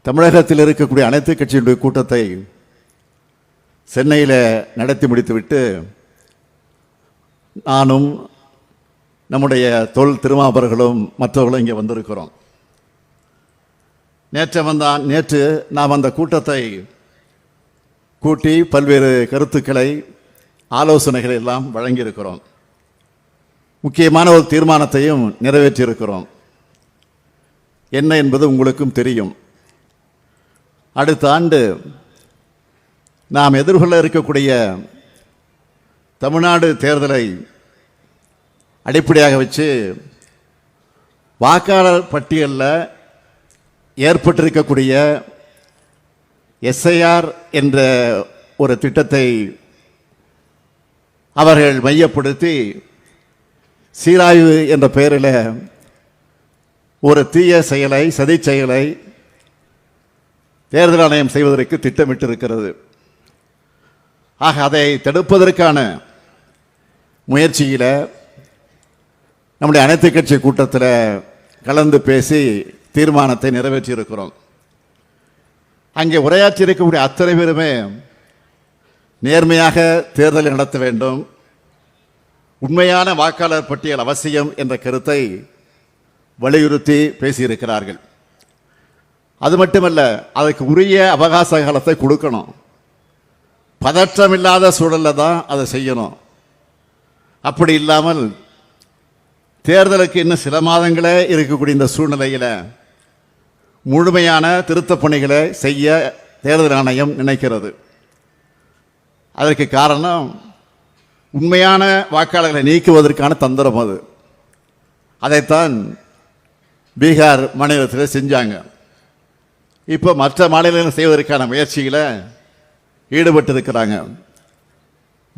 தமிழகத்தில் இருக்கக்கூடிய அனைத்து கட்சியினுடைய கூட்டத்தை சென்னையில் நடத்தி முடித்துவிட்டு நானும் நம்முடைய தொல் திருமாவர்களும் மற்றவர்களும் இங்கே வந்திருக்கிறோம். நேற்று நாம் அந்த கூட்டத்தை கூட்டி பல்வேறு கருத்துக்களை ஆலோசனைகளை எல்லாம் வழங்கியிருக்கிறோம். முக்கியமான ஒரு தீர்மானத்தையும் நிறைவேற்றியிருக்கிறோம். என்ன என்பது உங்களுக்கும் தெரியும். அடுத்த ஆண்டு நாம் எதிர்கொள்ள இருக்கக்கூடிய தமிழ்நாடு தேர்தலை அடிப்படையாக வச்சு வாக்காளர் பட்டியலில் ஏற்பட்டிருக்கக்கூடிய எஸ்ஐஆர் என்ற ஒரு திட்டத்தை அவர்கள் மையப்படுத்தி சீராய்வு என்ற பெயரில் ஒரு தீய செயலை, சதி செயலை தேர்தல் ஆணையம் செய்வதற்கு திட்டமிட்டிருக்கிறது. ஆக அதை தடுப்பதற்கான முயற்சியில் நம்முடைய அனைத்து கட்சி கூட்டத்தில் கலந்து பேசி தீர்மானத்தை நிறைவேற்றியிருக்கிறோம். அங்கே உரையாற்றி இருக்கக்கூடிய அத்தனை பேருமே நேர்மையாக தேர்தலை நடத்த வேண்டும், உண்மையான வாக்காளர் பட்டியல் அவசியம் என்ற கருத்தை வலியுறுத்தி பேசியிருக்கிறார்கள். அது மட்டுமல்ல, அதற்கு உரிய அவகாச காலத்தை கொடுக்கணும். பதற்றமில்லாத சூழலில் தான் அதை செய்யணும். அப்படி இல்லாமல் தேர்தலுக்கு இன்னும் சில மாதங்களே இருக்கக்கூடிய இந்த சூழ்நிலையில் முழுமையான திருத்தப் பணிகளை செய்ய தேர்தல் ஆணையம் நினைக்கிறது. அதற்கு காரணம் உண்மையான வாக்காளர்களை நீக்குவதற்கான தந்திரம். அது அதைத்தான் பீகார் மாநிலத்தில் செஞ்சாங்க. இப்போ மற்ற மாநிலங்கள் செய்வதற்கான முயற்சியில் ஈடுபட்டிருக்கிறாங்க.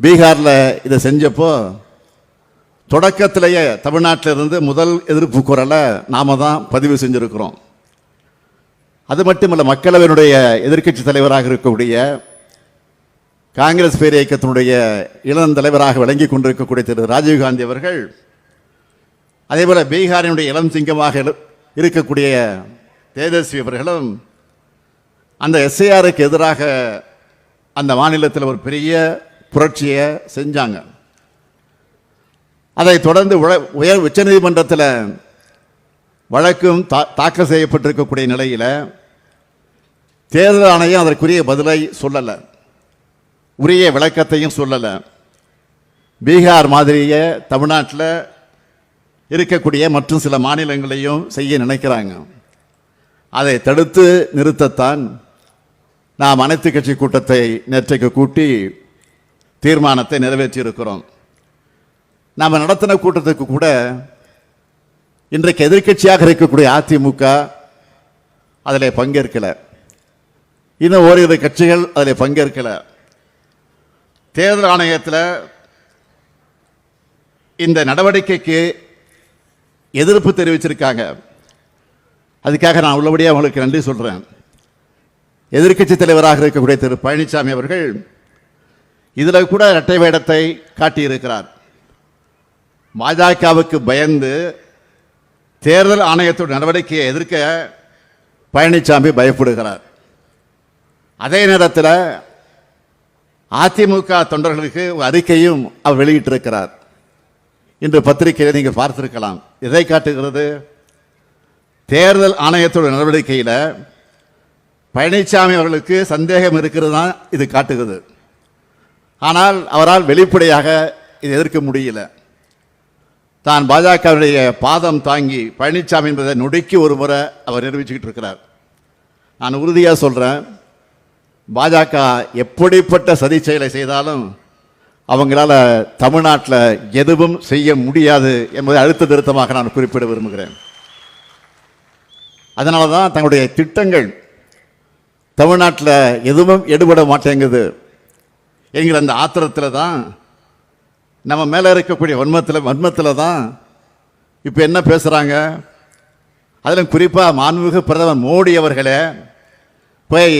பீகாரில் இதை செஞ்சப்போ தொடக்கத்திலேயே தமிழ்நாட்டிலிருந்து முதல் எதிர்ப்பு குரலை நாம தான் பதிவு செஞ்சுருக்கிறோம். அது மட்டுமல்ல, மக்களவையினுடைய எதிர்க்கட்சி தலைவராக இருக்கக்கூடிய காங்கிரஸ் பேர் இயக்கத்தினுடைய இளம் தலைவராக விளங்கி கொண்டிருக்கக்கூடிய திரு ராஜீவ்காந்தி அவர்கள், அதேபோல பீகாரினுடைய இளம் சிங்கமாக இருக்கக்கூடிய தேஜஸ்வி அவர்களும் அந்த எஸ்ஐஆருக்கு எதிராக அந்த மாநிலத்தில் ஒரு பெரிய புரட்சியை செஞ்சாங்க. அதை தொடர்ந்து உச்சநீதிமன்றத்தில் வழக்கும் தாக்கல் செய்யப்பட்டிருக்கக்கூடிய நிலையில் தேர்தல் ஆணையம் அதற்குரிய பதிலை சொல்லலை, உரிய விளக்கத்தையும் சொல்லலை. பீகார் மாதிரியே தமிழ்நாட்டில் இருக்கக்கூடிய மற்றும் சில மாநிலங்களையும் செய்ய நினைக்கிறாங்க. அதை தடுத்து நிறுத்தத்தான் நாம் அனைத்து கட்சி கூட்டத்தை நேற்றைக்கு கூட்டி தீர்மானத்தை நிறைவேற்றியிருக்கிறோம். நாம் நடத்தின கூட்டத்துக்கு கூட இன்றைக்கு எதிர்க்கட்சியாக இருக்கக்கூடிய அதிமுக அதில் பங்கேற்கலை, இன்னும் ஓரிரு கட்சிகள் அதில் பங்கேற்கலை. தேர்தல் ஆணையத்தில் இந்த நடவடிக்கைக்கு எதிர்ப்பு தெரிவிச்சிருக்காங்க. அதுக்காக நான் உள்ளபடியாக அவங்களுக்கு நன்றி சொல்கிறேன். எதிர்க்கட்சி தலைவராக இருக்கக்கூடிய திரு பழனிசாமி அவர்கள் இதில் கூட இரட்டை வேடத்தை காட்டியிருக்கிறார். பாஜகவுக்கு பயந்து தேர்தல் ஆணையத்தோட நடவடிக்கையை எதிர்க்க பழனிசாமி பயப்படுகிறார். அதே நேரத்தில் அதிமுக தொண்டர்களுக்கு அறிக்கையும் அவர் வெளியிட்டிருக்கிறார். இன்று பத்திரிகையில் நீங்கள் பார்த்திருக்கலாம். இதை காட்டுகிறது, தேர்தல் ஆணையத்தோட நடவடிக்கையில் பழனிசாமி அவர்களுக்கு சந்தேகம் இருக்கிறது தான் இது காட்டுகிறது. ஆனால் அவரால் வெளிப்படையாக இதை எதிர்க்க முடியல. தான் பாஜகவுடைய பாதம் தாங்கி பழனிசாமி என்பதை நொடிக்கு ஒரு முறை அவர் நிரூபிச்சுக்கிட்டு இருக்கிறார். நான் உறுதியாக சொல்கிறேன், பாஜக எப்படிப்பட்ட சதி செயலை செய்தாலும் அவங்களால தமிழ்நாட்டில் எதுவும் செய்ய முடியாது என்பதை அழுத்த திருத்தமாக நான் குறிப்பிட விரும்புகிறேன். அதனால தான் தங்களுடைய திட்டங்கள் தமிழ்நாட்டில் எதுவும் எடுபட மாட்டேங்குது என்கிற அந்த ஆத்திரத்தில் தான், நம்ம மேலே இருக்கக்கூடிய வன்மத்தில் தான் இப்போ என்ன பேசுகிறாங்க. அதிலும் குறிப்பாக மாண்புமிகு பிரதமர் மோடி அவர்களே போய்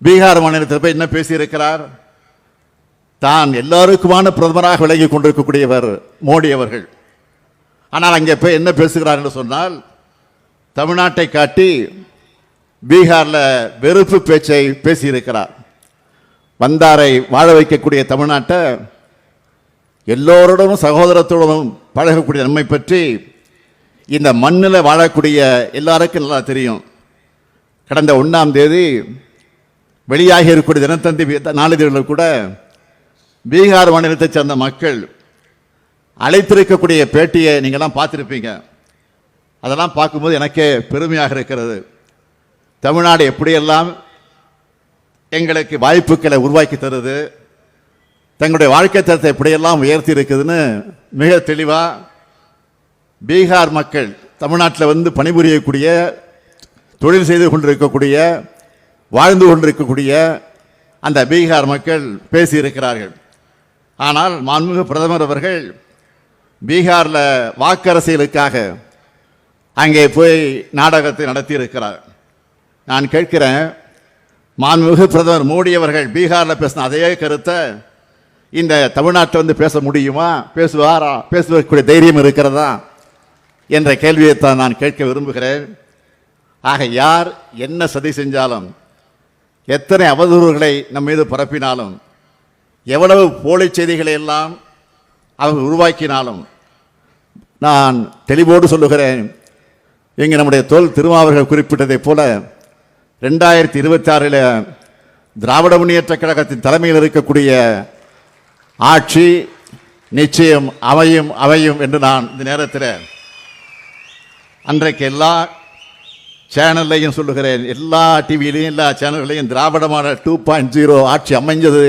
பீகார் மாநிலத்தில் போய் என்ன பேசியிருக்கிறார். தான் எல்லாருக்குமான பிரதமராக விளங்கி கொண்டிருக்கக்கூடியவர் மோடி அவர்கள். ஆனால் அங்கே போய் என்ன பேசுகிறார் என்று சொன்னால், தமிழ்நாட்டை காட்டி பீகார்ல வெறுப்பு பேச்சை பேசியிருக்கிறார். வந்தாரை வாழ வைக்கக்கூடிய தமிழ்நாட்டை எல்லோருடனும் சகோதரத்துடனும் பழகக்கூடிய நம்மை பற்றி இந்த மண்ணில் வாழக்கூடிய எல்லாருக்கும் நல்லா தெரியும். கடந்த 1ஆம் தேதி வெளியாகி இருக்கக்கூடிய தினத்தந்தி நாளிதழ்கள் கூட பீகார் மாநிலத்தைச் சேர்ந்த மக்கள் அழைத்திருக்கக்கூடிய பேட்டியை நீங்கள்லாம் பார்த்துருப்பீங்க. அதெல்லாம் பார்க்கும்போது எனக்கே பெருமையாக இருக்கிறது. தமிழ்நாடு எப்படியெல்லாம் எங்களுக்கு வாய்ப்புகளை உருவாக்கி தருது, தங்களுடைய வாழ்க்கை தரத்தை எப்படியெல்லாம் உயர்த்தி இருக்குதுன்னு மிக தெளிவாக பீகார் மக்கள் தமிழ்நாட்டில் வந்து பணிபுரியக்கூடிய, தொழில் செய்து கொண்டிருக்கக்கூடிய, வாழ்ந்து கொண்டிருக்கக்கூடிய அந்த பீகார் மக்கள் பேசியிருக்கிறார்கள். ஆனால் மாண்புமிகு பிரதமர் அவர்கள் பீகாரில் வாக்கரசியலுக்காக அங்கே போய் நாடகத்தை நடத்தியிருக்கிறார். நான் கேட்கிறேன், மாண்புமிகு பிரதமர் மோடி அவர்கள் பீகாரில் பேசின அதே கருத்தை இந்த தமிழ்நாட்டில் வந்து பேச முடியுமா? பேசுவாரா? பேசுவதற்குரிய தைரியம் இருக்கிறதா என்ற கேள்வியைத்தான் நான் கேட்க விரும்புகிறேன். ஆக யார் என்ன சதி செஞ்சாலும், எத்தனை அவதூறுகளை நம் மீது பரப்பினாலும், எவ்வளவு போலி செய்திகளை எல்லாம் அவர்கள் உருவாக்கினாலும், நான் தெளிவோடு சொல்லுகிறேன், இங்கே நம்முடைய தோல் திருமாவர்கள் குறிப்பிட்டதைப் போல 2026 திராவிட முன்னேற்ற கழகத்தின் தலைமையில் இருக்கக்கூடிய ஆட்சி நிச்சயம் அமையும் என்று நான் இந்த நேரத்தில் அன்றைக்கு எல்லா சேனல்லையும் சொல்லுகிறேன், எல்லா டிவியிலையும் எல்லா சேனல்களையும் திராவிட மாடல் 2.0 ஆட்சி அமைஞ்சது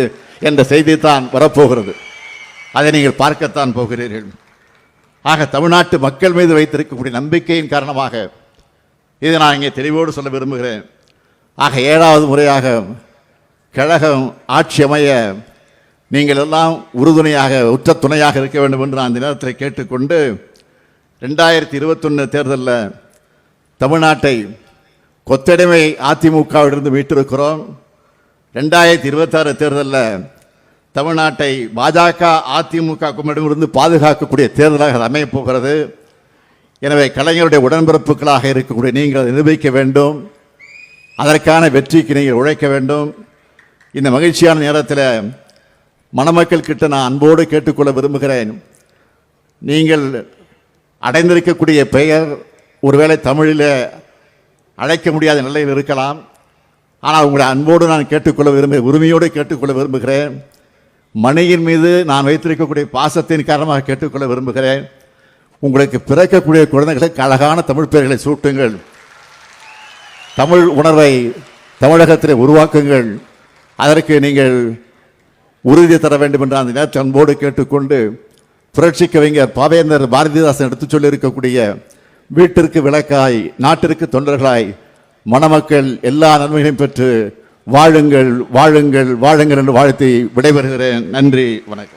என்ற செய்தி தான் வரப்போகிறது. அதை நீங்கள் பார்க்கத்தான் போகிறீர்கள். ஆக தமிழ்நாட்டு மக்கள் மீது வைத்திருக்கக்கூடிய நம்பிக்கையின் காரணமாக இதை நான் இங்கே தெளிவோடு சொல்ல விரும்புகிறேன். ஆக 7வது முறையாக கழகம் ஆட்சி அமைய நீங்கள் எல்லாம் உறுதுணையாக, உற்ற துணையாக இருக்க வேண்டும் என்று நான் இந்த நேரத்தில் கேட்டுக்கொண்டு, 2021 தேர்தலில் தமிழ்நாட்டை கொத்தடிமை அதிமுகவிலிருந்து மீட்டிருக்கிறோம். 2026 தேர்தலில் தமிழ்நாட்டை பாஜக அதிமுக கும்பலிடமிருந்து பாதுகாக்கக்கூடிய தேர்தலாக அமையப் போகிறது. எனவே கலைஞருடைய உடன்பிறப்புகளாக இருக்கக்கூடிய நீங்கள் அதை நிரூபிக்க வேண்டும். அதற்கான வெற்றிக்கு நீங்கள் உழைக்க வேண்டும். இந்த மகிழ்ச்சியான நேரத்தில் மணமக்கள் கிட்ட நான் அன்போடு கேட்டுக்கொள்ள விரும்புகிறேன். நீங்கள் அடைந்திருக்கக்கூடிய பெயர் ஒருவேளை தமிழில் அழைக்க முடியாத நிலையில் இருக்கலாம். ஆனால் உங்களை அன்போடு நான் கேட்டுக்கொள்ள உரிமையோடு கேட்டுக்கொள்ள விரும்புகிறேன். மணியின் மீது நான் வைத்திருக்கக்கூடிய பாசத்தின் காரணமாக கேட்டுக்கொள்ள விரும்புகிறேன். உங்களுக்கு பிறக்கக்கூடிய குழந்தைகளுக்கு அழகான தமிழ் பெயர்களை சூட்டுங்கள். தமிழ் உணர்வை தமிழகத்தில் உருவாக்குங்கள். அதற்கு நீங்கள் உறுதி தர வேண்டும் என்று அந்த நேரத்தில் அன்போடு கேட்டுக்கொண்டு, புரட்சி கவிஞர் பாவேந்தர் பாரதிதாசன் எடுத்துச் சொல்லியிருக்கக்கூடிய வீட்டிற்கு விளக்காய் நாட்டிற்கு தொண்டர்களாய் மணமக்கள் எல்லா நன்மைகளையும் பெற்று வாழுங்கள் வாழுங்கள் வாழுங்கள் என்று வாழ்த்தி விடைபெறுகிறேன். நன்றி, வணக்கம்.